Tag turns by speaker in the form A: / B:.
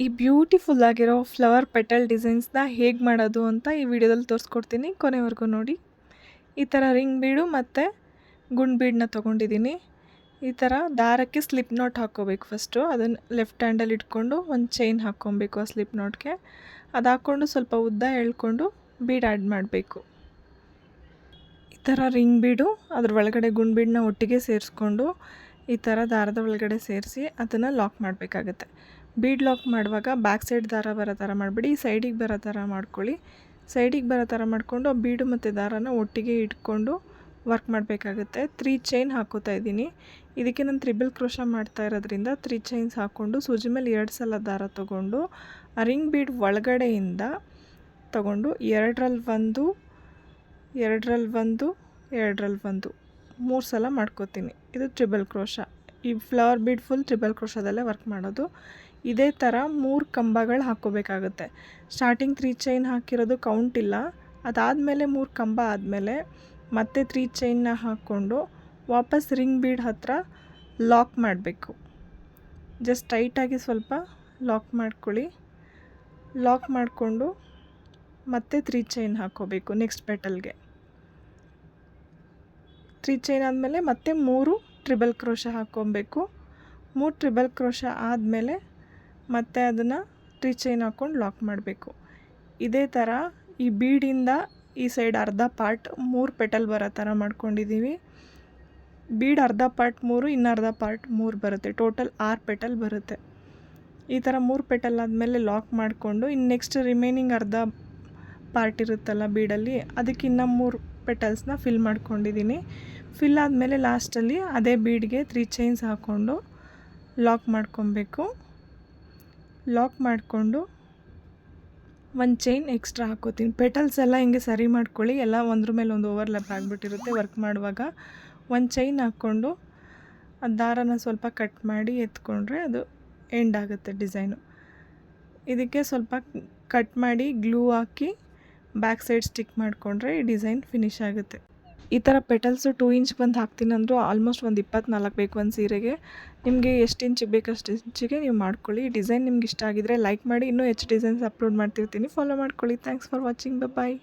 A: ಈ ಬ್ಯೂಟಿಫುಲ್ ಆಗಿರೋ flower petal ಡಿಸೈನ್ಸ್ನ ಹೇಗೆ ಮಾಡೋದು ಅಂತ ಈ ವಿಡಿಯೋದಲ್ಲಿ ತೋರಿಸ್ಕೊಡ್ತೀನಿ, ಕೊನೆವರೆಗೂ ನೋಡಿ. ಈ ಥರ ರಿಂಗ್ ಬೀಡು ಮತ್ತು ಗುಂಡು ಬೀಡನ್ನ ತೊಗೊಂಡಿದ್ದೀನಿ. ಈ ಥರ ದಾರಕ್ಕೆ ಸ್ಲಿಪ್ ನಾಟ್ ಹಾಕ್ಕೋಬೇಕು. ಫಸ್ಟು ಅದನ್ನು ಲೆಫ್ಟ್ ಹ್ಯಾಂಡಲ್ಲಿ ಇಟ್ಕೊಂಡು ಒಂದು ಚೈನ್ ಹಾಕ್ಕೊಬೇಕು ಆ ಸ್ಲಿಪ್ ನಾಟ್ಗೆ. ಅದು ಹಾಕ್ಕೊಂಡು ಸ್ವಲ್ಪ ಉದ್ದ ಎಳ್ಕೊಂಡು ಬೀಡ್ ಆ್ಯಡ್ ಮಾಡಬೇಕು. ಈ ಥರ ರಿಂಗ್ ಬೀಡು ಅದ್ರ ಒಳಗಡೆ ಗುಂಡು ಬೀಡನ್ನ ಒಟ್ಟಿಗೆ ಸೇರಿಸ್ಕೊಂಡು ಈ ಥರ ದಾರದ ಒಳಗಡೆ ಸೇರಿಸಿ ಅದನ್ನು ಲಾಕ್ ಮಾಡಬೇಕಾಗತ್ತೆ. ಬೀಡ್ ಲಾಕ್ ಮಾಡುವಾಗ ಬ್ಯಾಕ್ ಸೈಡ್ ದಾರ ಬರೋ ಥರ ಮಾಡಿಬಿಡಿ, ಸೈಡಿಗೆ ಬರೋ ಥರ ಮಾಡ್ಕೊಳ್ಳಿ. ಸೈಡಿಗೆ ಬರೋ ಥರ ಮಾಡಿಕೊಂಡು ಬೀಡು ಮತ್ತು ದಾರನ ಒಟ್ಟಿಗೆ ಇಟ್ಕೊಂಡು ವರ್ಕ್ ಮಾಡಬೇಕಾಗುತ್ತೆ. 3 ಚೈನ್ ಹಾಕೋತಾ ಇದ್ದೀನಿ. ಇದಕ್ಕೆ ನಾನು ತ್ರಿಬಲ್ ಕ್ರೋಶ ಮಾಡ್ತಾ ಇರೋದ್ರಿಂದ 3 ಚೈನ್ಸ್ ಹಾಕ್ಕೊಂಡು ಸೂಜಿ ಮೇಲೆ 2 ಸಲ ದಾರ ತೊಗೊಂಡು ಆ ರಿಂಗ್ ಬೀಡ್ ಒಳಗಡೆಯಿಂದ ತೊಗೊಂಡು 2ರಲ್ಲಿ 1, 2ರಲ್ಲಿ 1, 2ರಲ್ಲಿ 1 3 ಸಲ ಮಾಡ್ಕೋತೀನಿ. ಇದು ಟ್ರಿಬಲ್ ಕ್ರೋಶ. ಈ ಫ್ಲವರ್ ಬೀಡ್ ಫುಲ್ ಟ್ರಿಬಲ್ ಕ್ರೋಶದಲ್ಲೇ ವರ್ಕ್ ಮಾಡೋದು. ಇದೇ ಥರ 3 ಕಂಬಗಳು ಹಾಕ್ಕೋಬೇಕಾಗುತ್ತೆ. ಸ್ಟಾರ್ಟಿಂಗ್ 3 ಚೈನ್ ಹಾಕಿರೋದು ಕೌಂಟ್ ಇಲ್ಲ. ಅದಾದಮೇಲೆ 3 ಕಂಬ ಆದಮೇಲೆ ಮತ್ತೆ 3 ಚೈನ್ನ ಹಾಕ್ಕೊಂಡು ವಾಪಸ್ ರಿಂಗ್ ಬೀಡ್ ಹತ್ತಿರ ಲಾಕ್ ಮಾಡಬೇಕು. ಜಸ್ಟ್ ಟೈಟಾಗಿ ಸ್ವಲ್ಪ ಲಾಕ್ ಮಾಡ್ಕೊಳ್ಳಿ. ಲಾಕ್ ಮಾಡಿಕೊಂಡು ಮತ್ತೆ 3 ಚೈನ್ ಹಾಕ್ಕೋಬೇಕು ನೆಕ್ಸ್ಟ್ ಪೆಟಲ್ಗೆ. 3 ಚೈನ್ ಆದಮೇಲೆ ಮತ್ತೆ 3 ಟ್ರಿಬಲ್ ಕ್ರೋಶ ಹಾಕ್ಕೊಬೇಕು. 3 ಟ್ರಿಬಲ್ ಕ್ರೋಶ ಆದಮೇಲೆ ಮತ್ತೆ ಅದನ್ನು 3 ಚೈನ್ ಹಾಕ್ಕೊಂಡು ಲಾಕ್ ಮಾಡಬೇಕು. ಇದೇ ಥರ ಈ ಬೀಡಿಂದ ಈ ಸೈಡ್ ಅರ್ಧ ಪಾರ್ಟ್ 3 ಪೆಟಲ್ ಬರೋ ಥರ ಮಾಡ್ಕೊಂಡಿದ್ದೀವಿ. ಬೀಡ್ ಅರ್ಧ ಪಾರ್ಟ್ 3, ಇನ್ನು ಅರ್ಧ ಪಾರ್ಟ್ 3 ಬರುತ್ತೆ. ಟೋಟಲ್ 6 ಪೆಟಲ್ ಬರುತ್ತೆ. ಈ ಥರ 3 ಪೆಟಲ್ ಆದಮೇಲೆ ಲಾಕ್ ಮಾಡಿಕೊಂಡು ಇನ್ನು ನೆಕ್ಸ್ಟ್ ರಿಮೈನಿಂಗ್ ಅರ್ಧ ಪಾರ್ಟ್ ಇರುತ್ತಲ್ಲ ಬೀಡಲ್ಲಿ, ಅದಕ್ಕೆ ಇನ್ನು 3 ಪೆಟಲ್ಸ್ನ ಫಿಲ್ ಮಾಡ್ಕೊಂಡಿದ್ದೀನಿ. ಫಿಲ್ ಆದಮೇಲೆ ಲಾಸ್ಟಲ್ಲಿ ಅದೇ ಬೀಡ್ಗೆ 3 ಚೈನ್ಸ್ ಹಾಕ್ಕೊಂಡು ಲಾಕ್ ಮಾಡ್ಕೊಬೇಕು. ಲಾಕ್ ಮಾಡಿಕೊಂಡು ಒಂದು ಚೈನ್ ಎಕ್ಸ್ಟ್ರಾ ಹಾಕೋತೀನಿ. ಪೆಟಲ್ಸ್ ಎಲ್ಲ ಹಿಂಗೆ ಸರಿ ಮಾಡ್ಕೊಳ್ಳಿ, ಎಲ್ಲ ಒಂದ್ರ ಮೇಲೆ ಒಂದು ಓವರ್ಲ್ಯಾಪ್ ಆಗಿಬಿಟ್ಟಿರುತ್ತೆ ವರ್ಕ್ ಮಾಡುವಾಗ. ಒಂದು ಚೈನ್ ಹಾಕ್ಕೊಂಡು ಆ ದಾರನ ಸ್ವಲ್ಪ ಕಟ್ ಮಾಡಿ ಎತ್ಕೊಂಡ್ರೆ ಅದು ಎಂಡ್ ಆಗುತ್ತೆ ಡಿಸೈನು. ಇದಕ್ಕೆ ಸ್ವಲ್ಪ ಕಟ್ ಮಾಡಿ ಗ್ಲೂ ಹಾಕಿ ಬ್ಯಾಕ್ ಸೈಡ್ ಸ್ಟಿಕ್ ಮಾಡಿಕೊಂಡ್ರೆ ಈ ಡಿಸೈನ್ ಫಿನಿಶ್ ಆಗುತ್ತೆ. ಈ ಥರ ಪೆಟಲ್ಸು 2 ಇಂಚ್ ಬಂದು ಹಾಕ್ತೀನಿ ಅಂದರೂ ಆಲ್ಮೋಸ್ಟ್ ಒಂದು 24 ಬೇಕು ಒಂದು ಸೀರೆಗೆ. ನಿಮಗೆ ಎಷ್ಟು ಇಂಚಿಗೆ ಬೇಕು ಅಷ್ಟು ಇಂಚಿಗೆ ನೀವು ಮಾಡ್ಕೊಳ್ಳಿ. ಈ ಡಿಸೈನ್ ನಿಮ್ಗೆ ಇಷ್ಟ ಆಗಿದರೆ ಲೈಕ್ ಮಾಡಿ. ಇನ್ನೂ ಹೆಚ್ಚು ಡಿಸೈನ್ಸ್ ಅಪ್ಲೋಡ್ ಮಾಡ್ತಿರ್ತೀನಿ, ಫಾಲೋ ಮಾಡ್ಕೊಳ್ಳಿ. Thanks for watching. ಬಾಯ್.